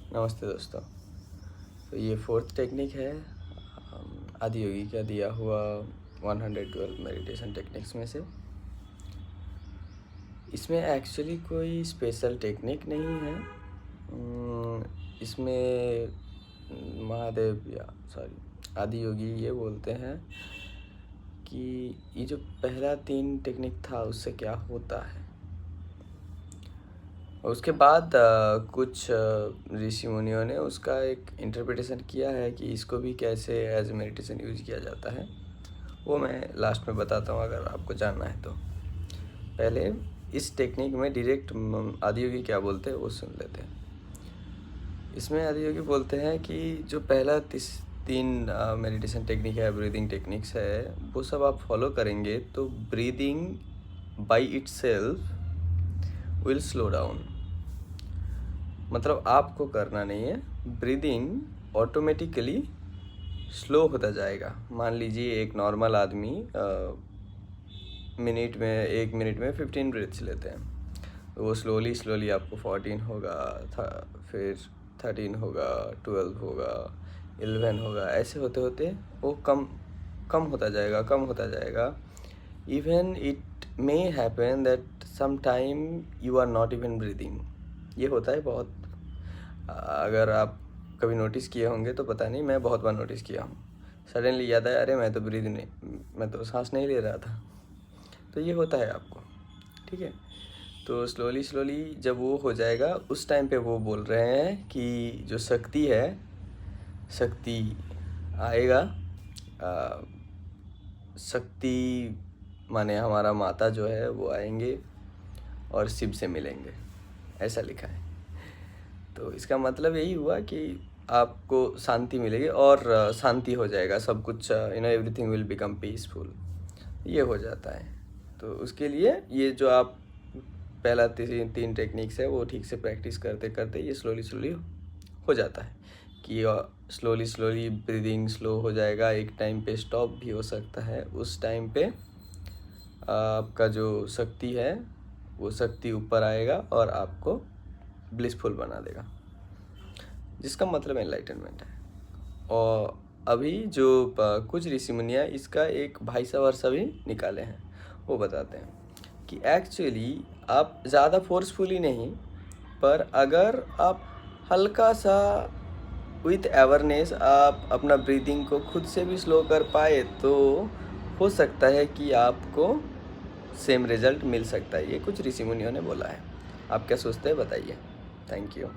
नमस्ते दोस्तों। तो ये फोर्थ टेक्निक है आदि योगी का दिया हुआ 112 मेडिटेशन टेक्निक्स में से। इसमें एक्चुअली कोई स्पेशल टेक्निक नहीं है। इसमें महादेव आदि योगी ये बोलते हैं कि ये जो पहला 3 टेक्निक था उससे क्या होता है। उसके बाद कुछ ऋषि मुनियों ने उसका एक इंटरप्रिटेशन किया है कि इसको भी कैसे एज मेडिटेशन यूज किया जाता है, वो मैं लास्ट में बताता हूँ अगर आपको जानना है तो। पहले इस टेक्निक में डायरेक्ट आदि योगी क्या बोलते हैं वो सुन लेते हैं। इसमें आदि योगी बोलते हैं कि जो पहला 3 मेडिटेशन टेक्निक है, ब्रीदिंग टेक्निक्स है, वो सब आप फॉलो करेंगे तो breathing by itself will slow down. मतलब आपको करना नहीं है, ब्रीदिंग ऑटोमेटिकली स्लो होता जाएगा। मान लीजिए एक नॉर्मल आदमी 1 मिनट में 15 ब्रीथ्स लेते हैं, तो वो स्लोली आपको 14 होगा, फिर 13 होगा, 12 होगा, 11 होगा, ऐसे होते होते वो कम होता जाएगा। Even it may happen that some time you are not even breathing. ये होता है बहुत। अगर आप कभी नोटिस किए होंगे तो पता नहीं, मैं बहुत बार नोटिस किया हूँ। सडनली याद आया, अरे मैं तो सांस नहीं ले रहा था। तो ये होता है आपको, ठीक है। तो स्लोली जब वो हो जाएगा उस टाइम पे वो बोल रहे हैं कि जो शक्ति आएगा। शक्ति माने हमारा माता जो है वो आएंगे और शिव से मिलेंगे, ऐसा लिखा है। तो इसका मतलब यही हुआ कि आपको शांति मिलेगी और शांति हो जाएगा सब कुछ, एवरीथिंग विल बिकम पीसफुल। ये हो जाता है। तो उसके लिए ये जो आप पहला 3 टेक्निक्स है वो ठीक से प्रैक्टिस करते करते ये स्लोली हो जाता है कि स्लोली ब्रीदिंग स्लो हो जाएगा। एक टाइम पे स्टॉप भी हो सकता है। उस टाइम पे आपका जो शक्ति है वो शक्ति ऊपर आएगा और आपको ब्लिसफुल बना देगा, जिसका मतलब एनलाइटनमेंट है। और अभी जो कुछ ऋषि मुनियाँ इसका एक भाईसा वर्षा भी निकाले हैं। वो बताते हैं कि एक्चुअली आप ज़्यादा फोर्सफुली नहीं, पर अगर आप हल्का सा विथ अवेयरनेस आप अपना ब्रीदिंग को खुद से भी स्लो कर पाए तो हो सकता है कि आपको सेम रिजल्ट मिल सकता है। ये कुछ ऋषि मुनियों ने बोला है। आप क्या सोचते हैं बताइए। Thank you.